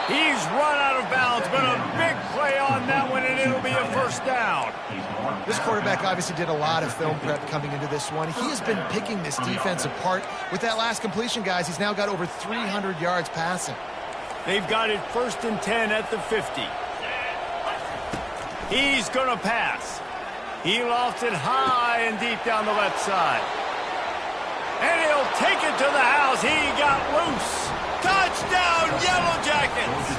He's run out of bounds, but a big play on that one, and it'll be a first down. This quarterback obviously did a lot of film prep coming into this one. He has been picking this defense apart. With that last completion, guys, he's now got over 300 yards passing. They've got it 1st and 10 at the 50. He's going to pass. He lofts it high and deep down the left side. And he'll take it to the house. He got loose. Touchdown, Yellow Jackets!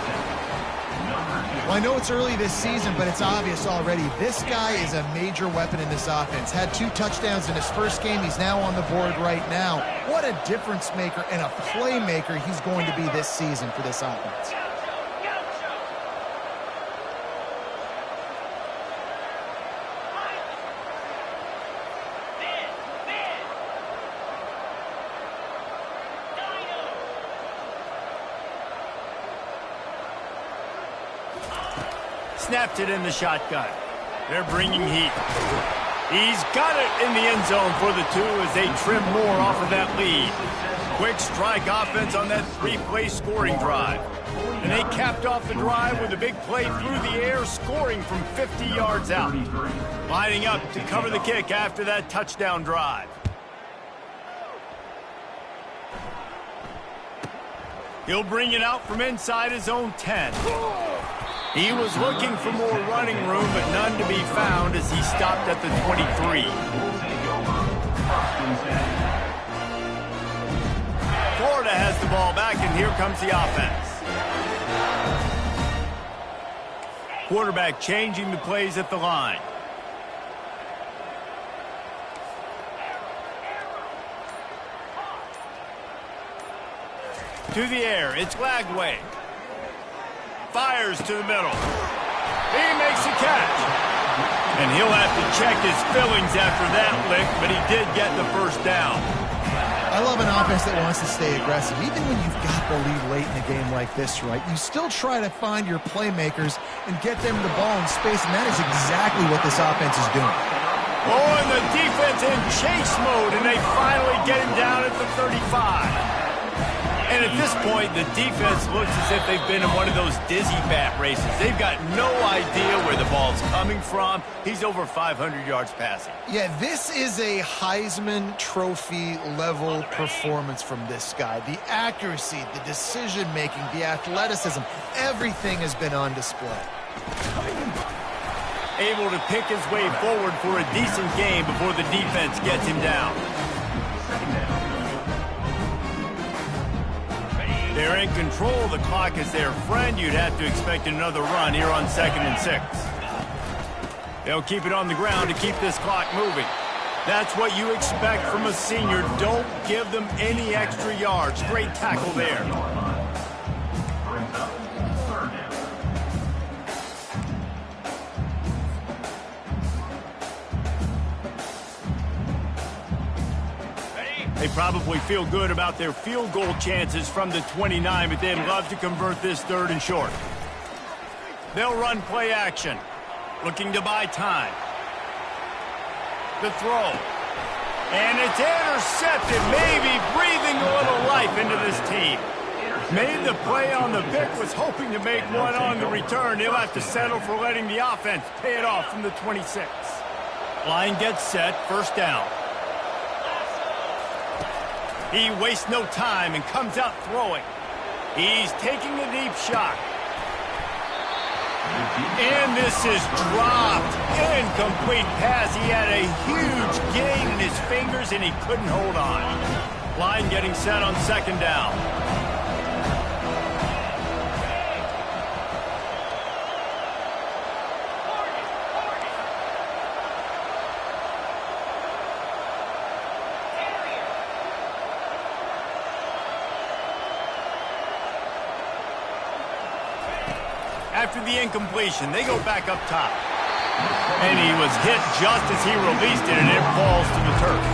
Well, I know it's early this season, but it's obvious already. This guy is a major weapon in this offense. Had 2 touchdowns in his first game. He's now on the board right now. What a difference maker and a playmaker he's going to be this season for this offense. Snapped it in the shotgun. They're bringing heat. He's got it in the end zone for the 2 as they trim more off of that lead. Quick strike offense on that 3-play scoring drive. And they capped off the drive with a big play through the air, scoring from 50 yards out. Lining up to cover the kick after that touchdown drive. He'll bring it out from inside his own 10. He was looking for more running room, but none to be found as he stopped at the 23. Florida has the ball back, and here comes the offense. Quarterback changing the plays at the line. To the air, it's Gotw. Fires to the middle. He makes the catch. And he'll have to check his fillings after that lick, but he did get the first down. I love an offense that wants to stay aggressive. Even when you've got the lead late in a game like this, right, you still try to find your playmakers and get them the ball in space, and that is exactly what this offense is doing. Oh, and the defense in chase mode, and they finally get him down at the 35. And at this point, the defense looks as if they've been in one of those dizzy bat races. They've got no idea where the ball's coming from. He's over 500 yards passing. Yeah, this is a Heisman Trophy level performance from this guy. The accuracy, the decision-making, the athleticism, everything has been on display. Able to pick his way forward for a decent game before the defense gets him down. They're in control. The clock is their friend. You'd have to expect another run here on 2nd and 6. They'll keep it on the ground to keep this clock moving. That's what you expect from a senior. Don't give them any extra yards. Great tackle there. They probably feel good about their field goal chances from the 29, but they'd love to convert this 3rd and short. They'll run play action, looking to buy time. The throw. And it's intercepted, maybe breathing a little life into this team. Made the play on the pick, was hoping to make one on the return. He'll have to settle for letting the offense pay it off from the 26. Line gets set, first down. He wastes no time and comes out throwing. He's taking a deep shot. And this is dropped. Incomplete pass. He had a huge gain in his fingers and he couldn't hold on. Line getting set on second down. After the incompletion, they go back up top. And he was hit just as he released it, and it falls to the turf.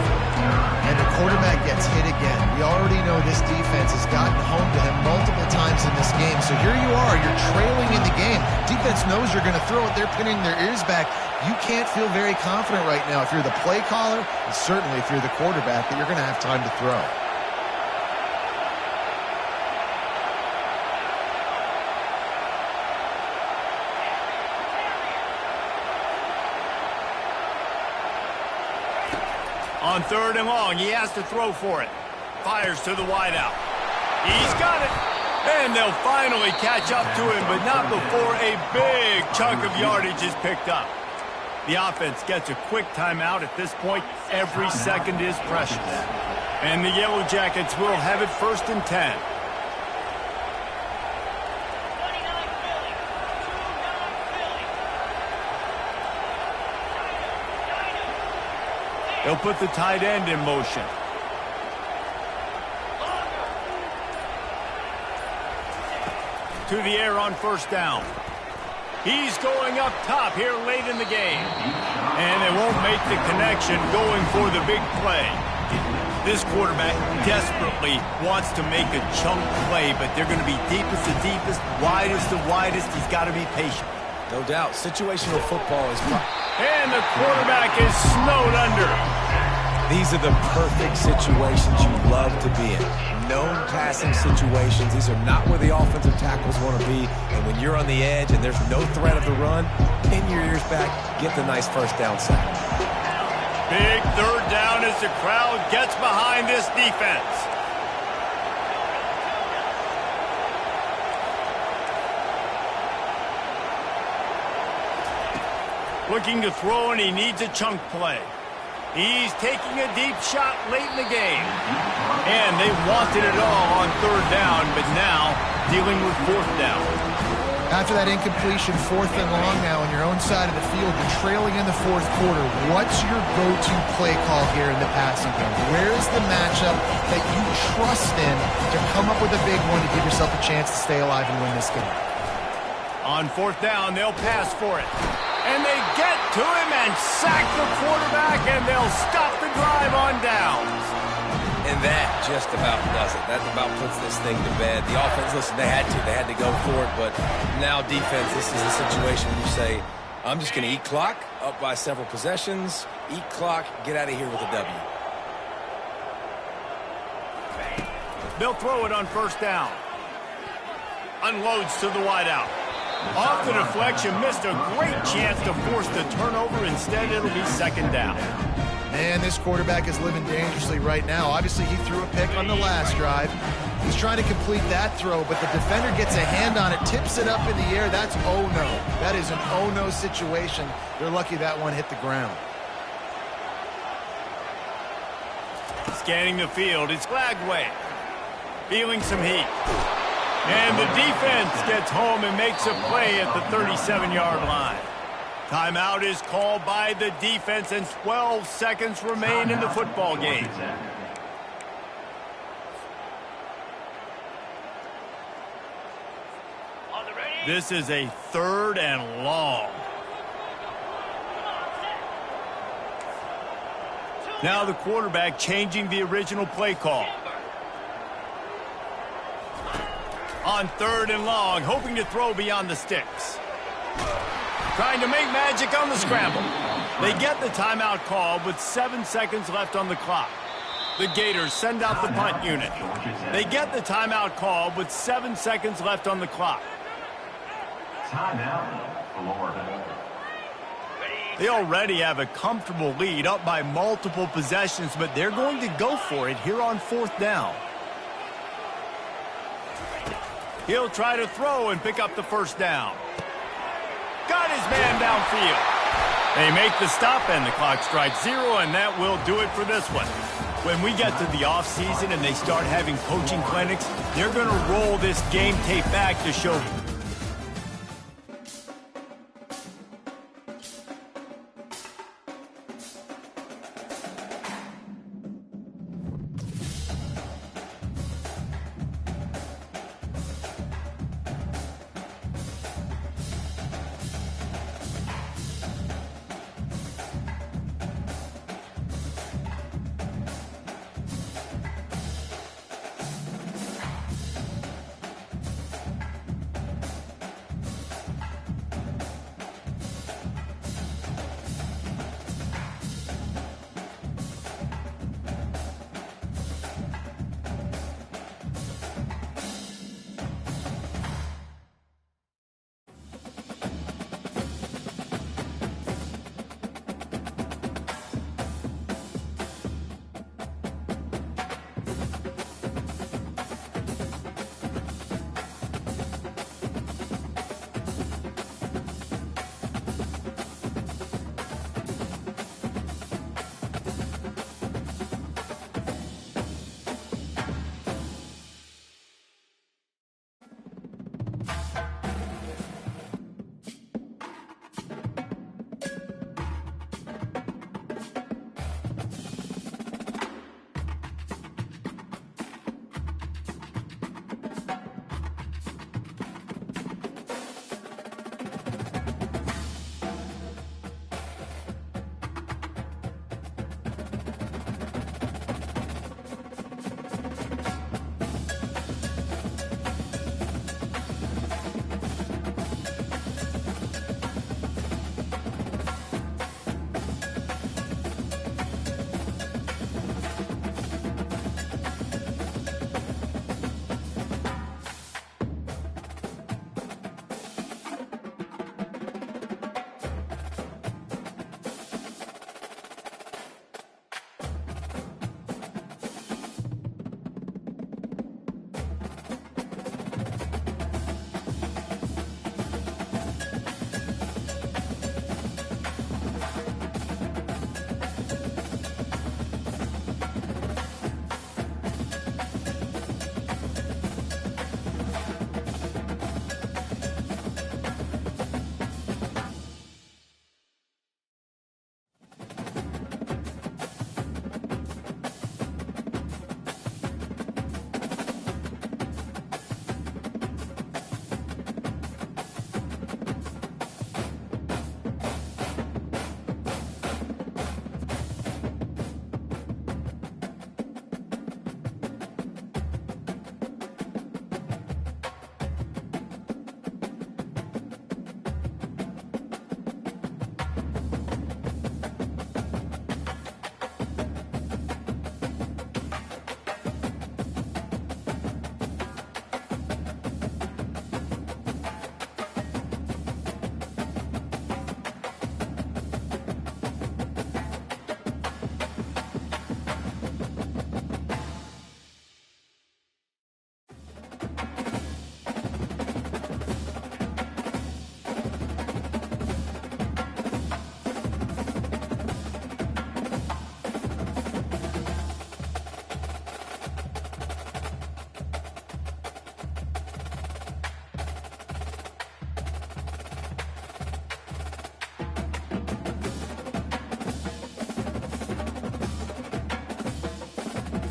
And the quarterback gets hit again. We already know this defense has gotten home to him multiple times in this game. So here you are, you're trailing in the game. Defense knows you're going to throw it. They're pinning their ears back. You can't feel very confident right now if you're the play caller, and certainly if you're the quarterback, that you're going to have time to throw. On third and long, he has to throw for it. Fires to the wideout. He's got it. And they'll finally catch up to him, but not before a big chunk of yardage is picked up. The offense gets a quick timeout at this point. Every second is precious. And the Yellow Jackets will have it first and 10. They'll put the tight end in motion. To the air on first down. He's going up top here late in the game. And they won't make the connection going for the big play. This quarterback desperately wants to make a chunk play, but they're going to be deepest to deepest, widest to widest. He's got to be patient. No doubt. Situational football is... And the quarterback is snowed under. These are the perfect situations you love to be in. Known passing situations. These are not where the offensive tackles want to be. And when you're on the edge and there's no threat of the run, pin your ears back, get the nice first down sack. Big third down as the crowd gets behind this defense. Looking to throw, and he needs a chunk play. He's taking a deep shot late in the game. And they wanted it all on third down, but now dealing with fourth down. After that incompletion, fourth and long now on your own side of the field, you're trailing in the fourth quarter. What's your go-to play call here in the passing game? Where is the matchup that you trust in to come up with a big one to give yourself a chance to stay alive and win this game? On fourth down, they'll pass for it. And they get to him and sack the quarterback, and they'll stop the drive on downs. And that just about does it. That about puts this thing to bed. The offense, listen, they had to go for it, but now defense, this is the situation where you say, I'm just going to eat clock, up by several possessions, eat clock, get out of here with a W. They'll throw it on first down. Unloads to the wideout. Off the deflection, missed a great chance to force the turnover. Instead, it'll be second down. Man, this quarterback is living dangerously right now. Obviously, he threw a pick on the last drive. He's trying to complete that throw, but the defender gets a hand on it, tips it up in the air. That's oh-no. That is an oh-no situation. They're lucky that one hit the ground. Scanning the field, it's Gotw. Feeling some heat. And the defense gets home and makes a play at the 37-yard line. Timeout is called by the defense, and 12 seconds remain in the football game. This is a third and long. Now the quarterback changing the original play call. On third and long, hoping to throw beyond the sticks. Trying to make magic on the scramble. They get the timeout called with 7 seconds left on the clock. The Gators send out the punt unit. They get the timeout called with 7 seconds left on the clock. Timeout, Florida. They already have a comfortable lead, up by multiple possessions, but they're going to go for it here on 4th down. He'll try to throw and pick up the first down. Got his man downfield. They make the stop, and the clock strikes 0, and that will do it for this one. When we get to the offseason and they start having coaching clinics, they're going to roll this game tape back to show